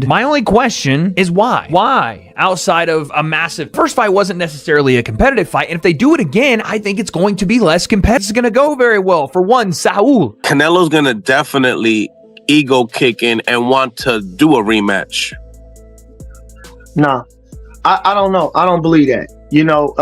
My only question is why? Why? Outside of a massive first fight wasn't necessarily a competitive fight, and if they do it again, I think it's going to be less competitive. It's going to go very well for one, Saul. Canelo's going to definitely ego kick in and want to do a rematch. Nah, I don't know. I don't believe that. You know,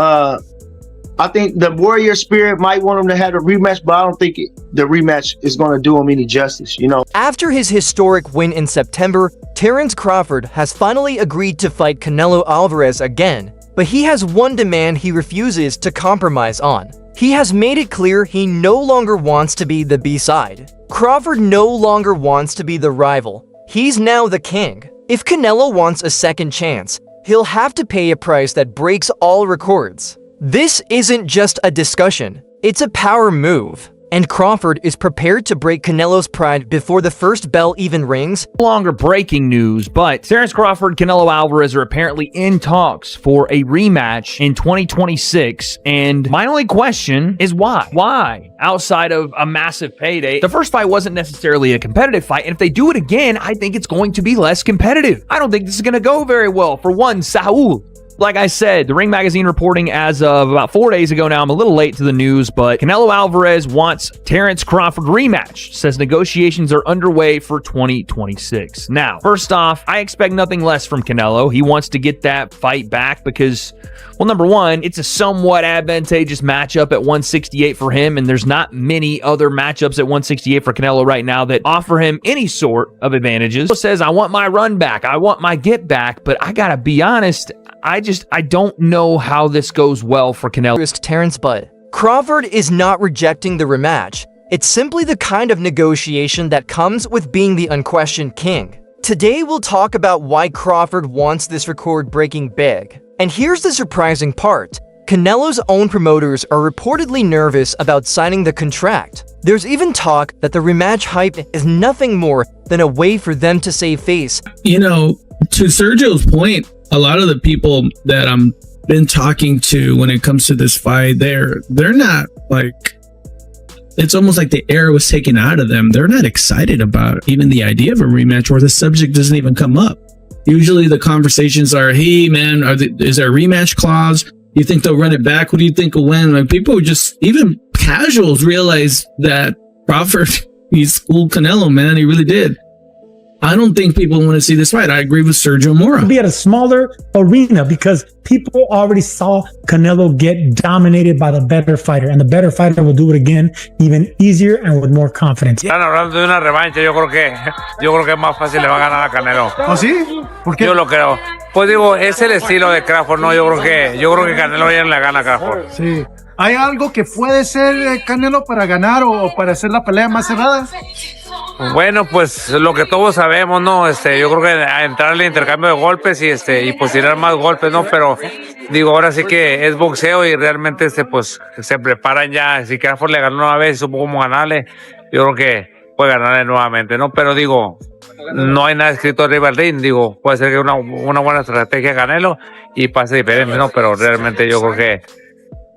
I think the warrior spirit might want him to have a rematch, but I don't think the rematch is going to do him any justice, you know. After his historic win in September, Terence Crawford has finally agreed to fight Canelo Alvarez again, but he has one demand he refuses to compromise on. He has made it clear he no longer wants to be the B-side. Crawford no longer wants to be the rival. He's now the king. If Canelo wants a second chance, he'll have to pay a price that breaks all records. This isn't just a discussion, it's a power move. And Crawford is prepared to break Canelo's pride before the first bell even rings. No longer breaking news, but Terence Crawford and Canelo Alvarez are apparently in talks for a rematch in 2026. And my only question is why? Why? Outside of a massive payday, the first fight wasn't necessarily a competitive fight. And if they do it again, I think it's going to be less competitive. I don't think this is going to go very well for one, Saul. Like I said, the Ring Magazine reporting as of about 4 days ago now, I'm a little late to the news, but Canelo Alvarez wants Terence Crawford rematch, says negotiations are underway for 2026. Now, first off, I expect nothing less from Canelo. He wants to get that fight back because, well, number one, it's a somewhat advantageous matchup at 168 for him, and there's not many other matchups at 168 for Canelo right now that offer him any sort of advantages. He says, I want my run back, I want my get back, but I gotta be honest, I don't know how this goes well for Canelo. Terence, but Crawford is not rejecting the rematch. It's simply the kind of negotiation that comes with being the unquestioned king. Today we'll talk about why Crawford wants this record breaking big. And here's the surprising part. Canelo's own promoters are reportedly nervous about signing the contract. There's even talk that the rematch hype is nothing more than a way for them to save face. You know, to Sergio's point, a lot of the people that I'm been talking to when it comes to this fight, they're not like, it's almost like the air was taken out of them. They're not excited about even the idea of a rematch, or the subject doesn't even come up. Usually the conversations are, hey man, is there a rematch clause? You think they'll run it back? What do you think will win? Like, people just, even casuals, realize that Crawford, he schooled Canelo, man. He really did. I don't think people want to see this fight. I agree with Sergio Mora. Be at a smaller arena because people already saw Canelo get dominated by the better fighter, and the better fighter will do it again even easier and with more confidence. Están hablando de una revancha. Yo creo que es más fácil le va a ganar a Canelo. ¿Oh, sí? ¿Por qué? Yo lo creo. Pues digo, es el estilo de Crawford, ¿no? Yo creo que Canelo ya no le gana a Crawford. Sí. ¿Hay algo que puede ser Canelo para ganar o para hacer la pelea más cerrada? Bueno, pues lo que todos sabemos, ¿no? Yo creo que entrar al intercambio de golpes y pues tirar más golpes, ¿no? Pero digo, ahora sí que es boxeo y realmente pues se preparan ya. Si Crawford le ganó una vez y supo cómo ganarle, yo creo que puede ganarle nuevamente, ¿no? Pero digo, no hay nada escrito arriba del ring. Digo, puede ser que una buena estrategia Canelo y pase diferente, ¿no? Pero realmente yo creo que,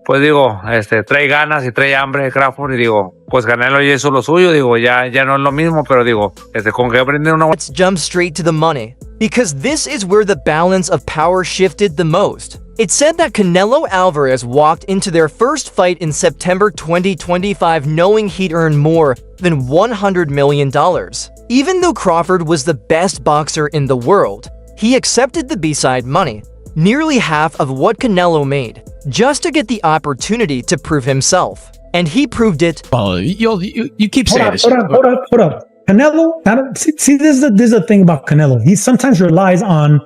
pues digo, trae ganas y trae hambre Crawford, y digo, pues Canelo ya hizo lo suyo, digo, ya no es lo mismo, pero digo, con que aprender una... Let's jump straight to the money, because this is where the balance of power shifted the most. It's said that Canelo Alvarez walked into their first fight in September 2025 knowing he'd earn more than $100 million. Even though Crawford was the best boxer in the world, he accepted the B-side money, nearly half of what Canelo made, just to get the opportunity to prove himself. And he proved it. Oh, you keep saying this. Hold up. Canelo, see, this is the thing about Canelo. He sometimes relies on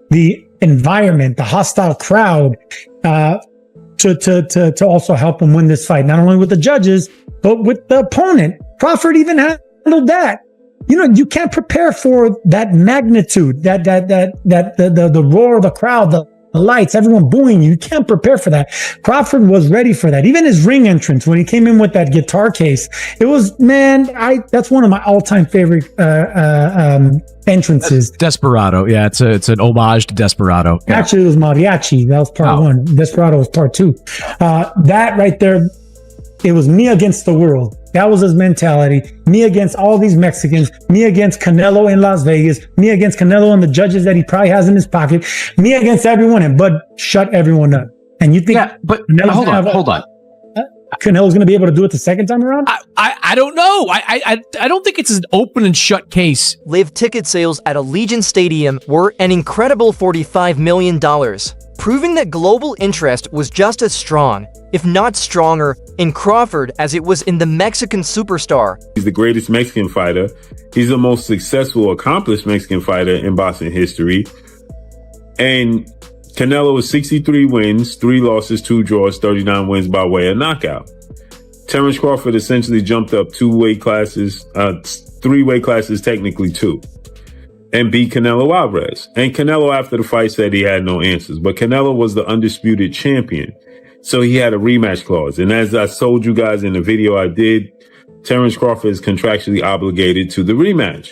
the environment, the hostile crowd, to also help him win this fight. Not only with the judges, but with the opponent. Crawford even handled that. You know, you can't prepare for that magnitude, the roar of the crowd, the lights, everyone booing you. You can't prepare for that. Crawford was ready for that. Even his ring entrance, when he came in with that guitar case, it was, man, that's one of my all-time favorite entrances. Desperado. Yeah, it's an homage to Desperado. Yeah. Actually, it was Mariachi. That was part one. Desperado was part two. That right there, It was me against the world. That was his mentality. Me against all these Mexicans. Me against Canelo in Las Vegas. Me against Canelo and the judges that he probably has in his pocket. Me against everyone, and Bud shut everyone up. And you think? Yeah, but hold on. Canelo's going to be able to do it the second time around? I don't know. I don't think it's an open and shut case. Live ticket sales at Allegiant Stadium were an incredible $45 million, proving that global interest was just as strong, if not stronger, in Crawford as it was in the Mexican superstar. He's the greatest Mexican fighter. He's the most successful, accomplished Mexican fighter in boxing history. And Canelo is 63 wins, 3 losses, 2 draws, 39 wins by way of knockout. Terence Crawford essentially jumped up 2 weight classes, 3 weight classes, technically 2, and beat Canelo Alvarez. And Canelo, after the fight, said he had no answers. But Canelo was the undisputed champion, so he had a rematch clause. And as I told you guys in the video I did, Terence Crawford is contractually obligated to the rematch.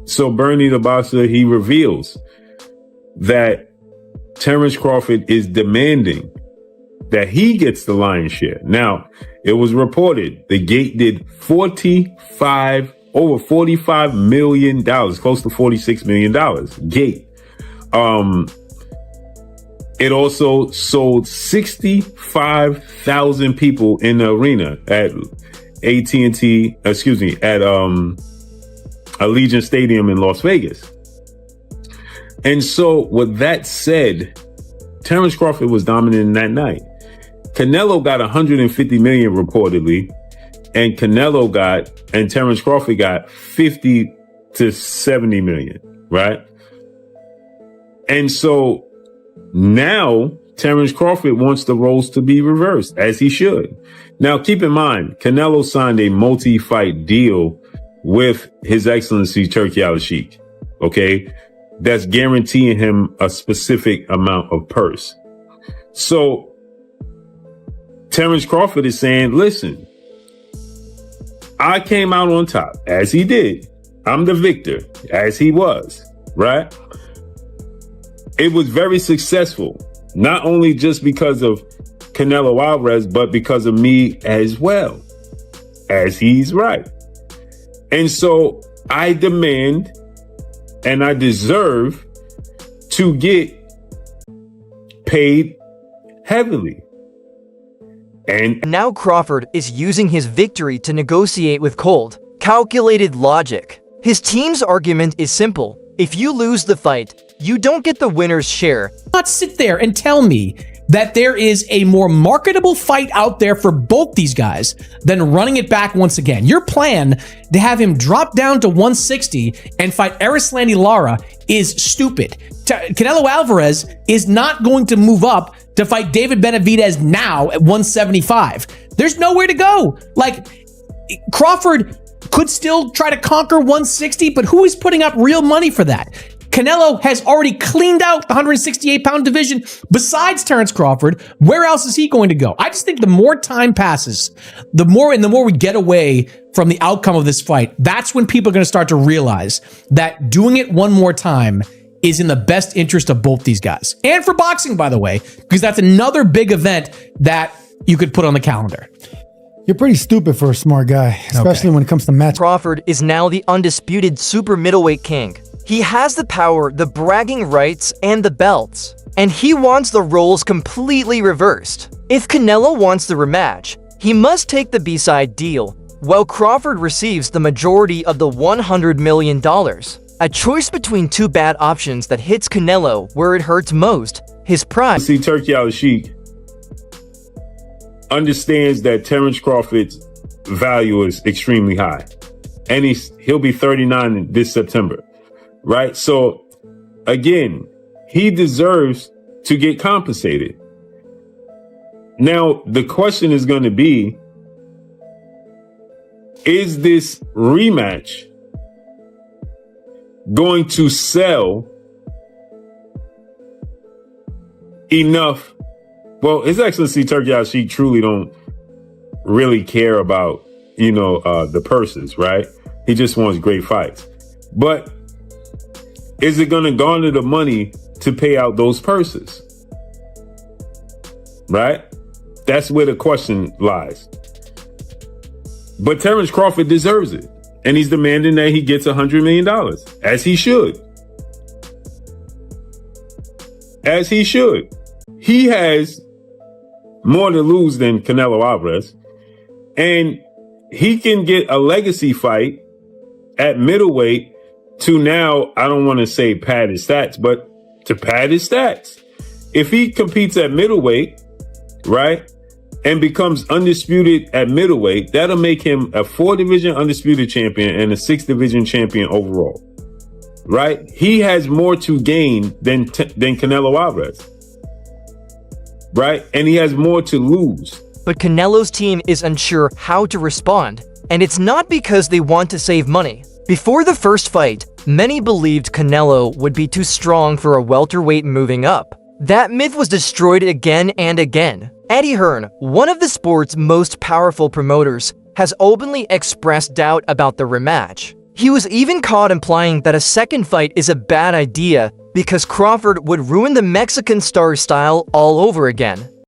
So Bernie the boxer, he reveals that Terence Crawford is demanding that he gets the lion's share. Now, it was reported the gate did over $45 million, close to $46 million. Gate. It also sold 65,000 people in the arena at Allegiant Stadium in Las Vegas. And so with that said, Terence Crawford was dominant that night. Canelo got 150 million reportedly, and Terence Crawford got 50 to 70 million, right? And so now Terence Crawford wants the roles to be reversed, as he should. Now, keep in mind, Canelo signed a multi-fight deal with His Excellency Turki Al-Sheikh, okay? That's guaranteeing him a specific amount of purse. So Terence Crawford is saying, listen, I came out on top, as he did. I'm the victor, as he was, right? It was very successful, not only just because of Canelo Alvarez, but because of me as well, as he's right. And so I demand and I deserve to get paid heavily. And now Crawford is using his victory to negotiate with cold, calculated logic. His team's argument is simple. If you lose the fight, you don't get the winner's share. Not sit there and tell me that there is a more marketable fight out there for both these guys than running it back once again. Your plan to have him drop down to 160 and fight Erislandy Lara is stupid. Canelo Alvarez is not going to move up to fight David Benavidez now at 175. There's nowhere to go. Like, Crawford could still try to conquer 160, but who is putting up real money for that? Canelo has already cleaned out the 168-pound division. Besides Terence Crawford, where else is he going to go? I just think the more time passes, the more we get away from the outcome of this fight, that's when people are going to start to realize that doing it one more time is in the best interest of both these guys. And for boxing, by the way, because that's another big event that you could put on the calendar. You're pretty stupid for a smart guy, especially when it comes to match. Crawford is now the undisputed super middleweight king. He has the power, the bragging rights, and the belts. And he wants the roles completely reversed. If Canelo wants the rematch, he must take the B-side deal, while Crawford receives the majority of the $100 million. A choice between two bad options that hits Canelo where it hurts most, his pride. See, Turki Al-Sheikh understands that Terence Crawford's value is extremely high. And he'll be 39 this September. Right? So, again, he deserves to get compensated. Now, the question is going to be, is this rematch going to sell enough? Well, His Excellency Turki Al-Sheikh truly don't really care about, the purses, right? He just wants great fights. But is it going to garner the money to pay out those purses? Right? That's where the question lies. But Terence Crawford deserves it. And he's demanding that he gets $100 million, as he should. As he should. He has more to lose than Canelo Alvarez. And he can get a legacy fight at middleweight to now, I don't want to say pad his stats, but to pad his stats. If he competes at middleweight, right, and becomes undisputed at middleweight, that'll make him a 4-division undisputed champion and a 6-division champion overall, right? He has more to gain than Canelo Alvarez, right? And he has more to lose. But Canelo's team is unsure how to respond, and it's not because they want to save money. Before the first fight, many believed Canelo would be too strong for a welterweight moving up. That myth was destroyed again and again. Eddie Hearn, one of the sport's most powerful promoters, has openly expressed doubt about the rematch. He was even caught implying that a second fight is a bad idea because Crawford would ruin the Mexican star's style all over again.